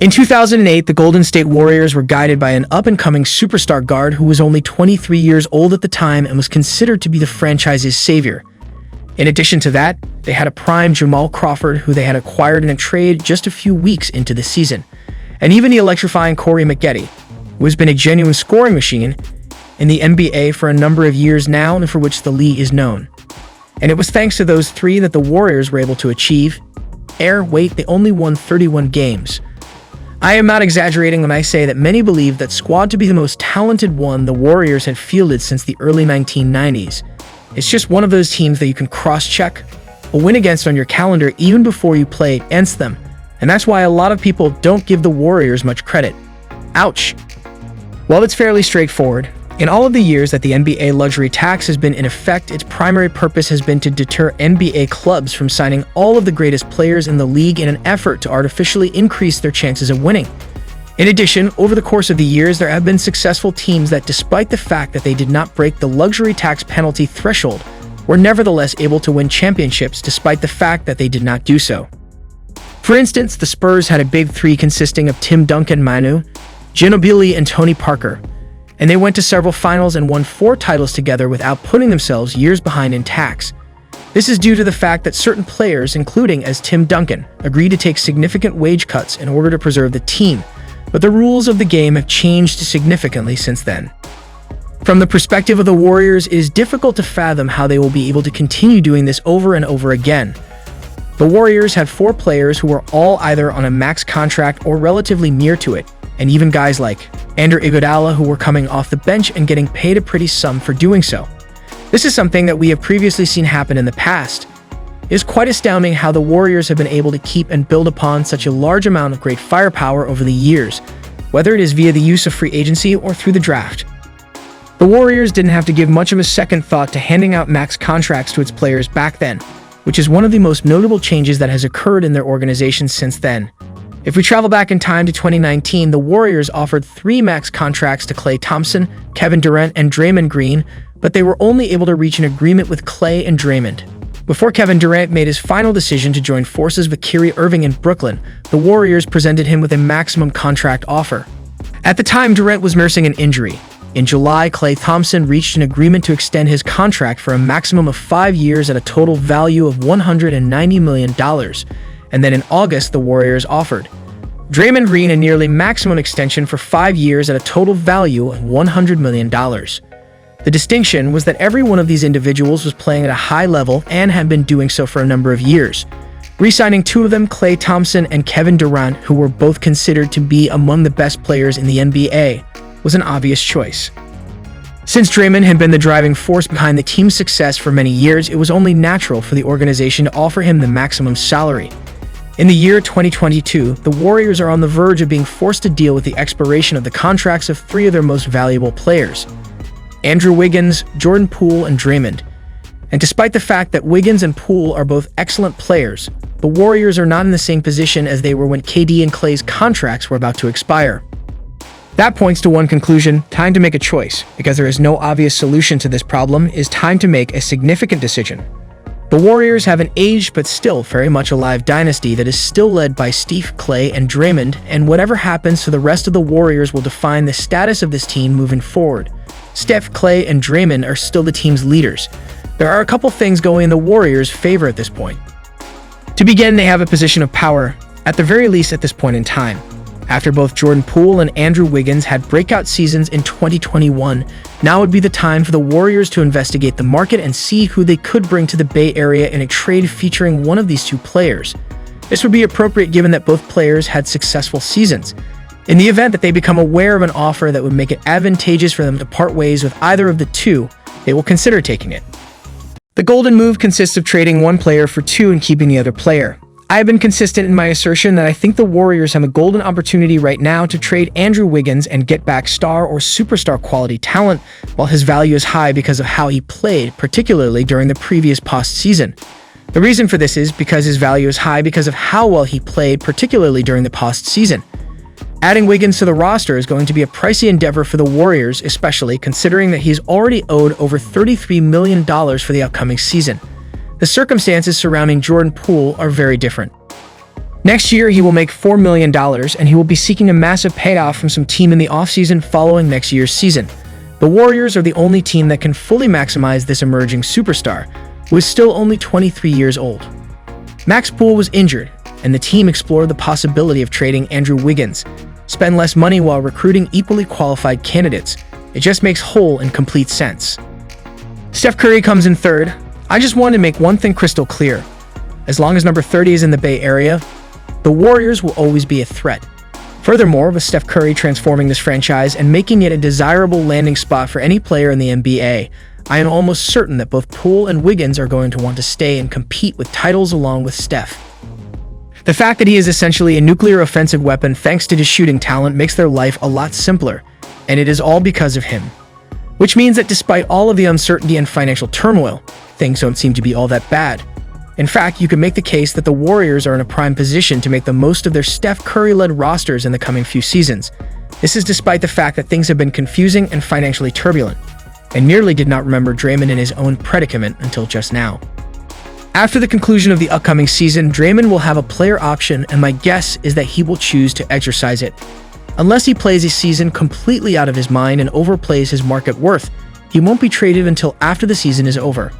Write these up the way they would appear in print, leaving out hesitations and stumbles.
In 2008, the Golden State Warriors were guided by an up-and-coming superstar guard who was only 23 years old at the time and was considered to be the franchise's savior. In addition to that, they had a prime Jamal Crawford who they had acquired in a trade just a few weeks into the season, and even the electrifying Corey Maggette, who has been a genuine scoring machine in the NBA for a number of years now and for which the league is known. And it was thanks to those three that the Warriors were able to achieve. They only won 31 games. I am not exaggerating when I say that many believe that squad to be the most talented one the Warriors had fielded since the early 1990s. It's just one of those teams that you can cross-check or win against on your calendar even before you play against them. And that's why a lot of people don't give the Warriors much credit. Ouch. Well, it's fairly straightforward. In all of the years that the NBA luxury tax has been in effect, its primary purpose has been to deter NBA clubs from signing all of the greatest players in the league in an effort to artificially increase their chances of winning. In addition, over the course of the years, there have been successful teams that, despite the fact that they did not break the luxury tax penalty threshold, were nevertheless able to win championships despite the fact that they did not do so. For instance, the Spurs had a big three consisting of Tim Duncan, Manu Ginobili, and Tony Parker, and they went to several finals and won 4 titles together without putting themselves years behind in tax. This is due to the fact that certain players, including as Tim Duncan, agreed to take significant wage cuts in order to preserve the team, but the rules of the game have changed significantly since then. From the perspective of the Warriors, it is difficult to fathom how they will be able to continue doing this over and over again. The Warriors had 4 players who were all either on a max contract or relatively near to it, and even guys like Andre Iguodala who were coming off the bench and getting paid a pretty sum for doing so. This is something that we have previously seen happen in the past. It is quite astounding how the Warriors have been able to keep and build upon such a large amount of great firepower over the years, whether it is via the use of free agency or through the draft. The Warriors didn't have to give much of a second thought to handing out max contracts to its players back then, which is one of the most notable changes that has occurred in their organization since then. If we travel back in time to 2019, the Warriors offered 3 max contracts to Klay Thompson, Kevin Durant, and Draymond Green, but they were only able to reach an agreement with Klay and Draymond. Before Kevin Durant made his final decision to join forces with Kyrie Irving in Brooklyn, the Warriors presented him with a maximum contract offer. At the time, Durant was nursing an injury. In July, Klay Thompson reached an agreement to extend his contract for a maximum of 5 years at a total value of $190 million. And then in August, the Warriors offered Draymond Green a nearly maximum extension for 5 years at a total value of $100 million. The distinction was that every one of these individuals was playing at a high level and had been doing so for a number of years. Re-signing 2 of them, Klay Thompson and Kevin Durant, who were both considered to be among the best players in the NBA, was an obvious choice. Since Draymond had been the driving force behind the team's success for many years, it was only natural for the organization to offer him the maximum salary. In the year 2022, the Warriors are on the verge of being forced to deal with the expiration of the contracts of 3 of their most valuable players, Andrew Wiggins, Jordan Poole, and Draymond. And despite the fact that Wiggins and Poole are both excellent players, the Warriors are not in the same position as they were when KD and Klay's contracts were about to expire. That points to one conclusion: time to make a choice. Because there is no obvious solution to this problem, it is time to make a significant decision. The Warriors have an aged but still very much alive dynasty that is still led by Steph, Klay, and Draymond, and whatever happens to the rest of the Warriors will define the status of this team moving forward. Steph, Klay, and Draymond are still the team's leaders. There are a couple things going in the Warriors' favor at this point. To begin, they have a position of power, at the very least at this point in time. After both Jordan Poole and Andrew Wiggins had breakout seasons in 2021, now would be the time for the Warriors to investigate the market and see who they could bring to the Bay Area in a trade featuring one of these 2 players. This would be appropriate given that both players had successful seasons. In the event that they become aware of an offer that would make it advantageous for them to part ways with either of the 2, they will consider taking it. The golden move consists of trading one player for 2 and keeping the other player. I have been consistent in my assertion that I think the Warriors have a golden opportunity right now to trade Andrew Wiggins and get back star or superstar quality talent while his value is high because of how he played, particularly during the previous postseason. The reason for this is because his value is high because of how well he played, particularly during the postseason. Adding Wiggins to the roster is going to be a pricey endeavor for the Warriors, especially considering that he's already owed over $33 million for the upcoming season. The circumstances surrounding Jordan Poole are very different. Next year, he will make $4 million, and he will be seeking a massive payoff from some team in the offseason following next year's season. The Warriors are the only team that can fully maximize this emerging superstar, who is still only 23 years old. Max Poole was injured, and the team explored the possibility of trading Andrew Wiggins, spend less money while recruiting equally qualified candidates. It just makes whole and complete sense. Steph Curry comes in third. I just wanted to make one thing crystal clear. As long as number 30 is in the Bay Area, the Warriors will always be a threat. Furthermore, with Steph Curry transforming this franchise and making it a desirable landing spot for any player in the NBA, I am almost certain that both Poole and Wiggins are going to want to stay and compete with titles along with Steph. The fact that he is essentially a nuclear offensive weapon thanks to his shooting talent makes their life a lot simpler, and it is all because of him. Which means that despite all of the uncertainty and financial turmoil, things don't seem to be all that bad. In fact, you could make the case that the Warriors are in a prime position to make the most of their Steph Curry-led rosters in the coming few seasons. This is despite the fact that things have been confusing and financially turbulent. I nearly did not remember Draymond in his own predicament until just now. After the conclusion of the upcoming season, Draymond will have a player option, and my guess is that he will choose to exercise it. Unless he plays a season completely out of his mind and overplays his market worth, he won't be traded until after the season is over.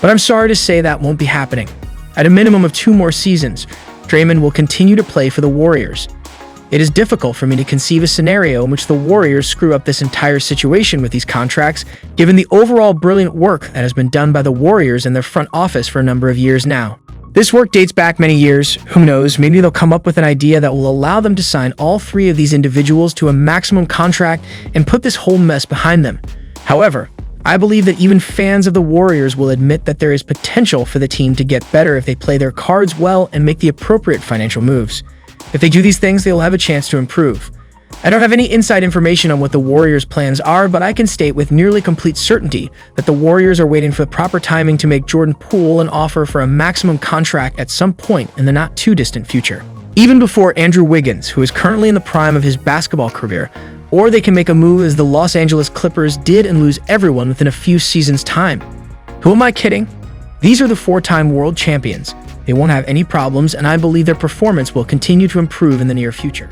But I'm sorry to say that won't be happening. At a minimum of 2 more seasons, Draymond will continue to play for the Warriors. It is difficult for me to conceive a scenario in which the Warriors screw up this entire situation with these contracts, given the overall brilliant work that has been done by the Warriors and their front office for a number of years now. This work dates back many years. Who knows, maybe they'll come up with an idea that will allow them to sign all 3 of these individuals to a maximum contract and put this whole mess behind them. However, I believe that even fans of the Warriors will admit that there is potential for the team to get better if they play their cards well and make the appropriate financial moves. If they do these things, they will have a chance to improve. I don't have any inside information on what the Warriors' plans are, but I can state with nearly complete certainty that the Warriors are waiting for the proper timing to make Jordan Poole an offer for a maximum contract at some point in the not-too-distant future. Even before Andrew Wiggins, who is currently in the prime of his basketball career, or they can make a move as the Los Angeles Clippers did and lose everyone within a few seasons' time. Who am I kidding? These are the 4-time world champions. They won't have any problems, and I believe their performance will continue to improve in the near future.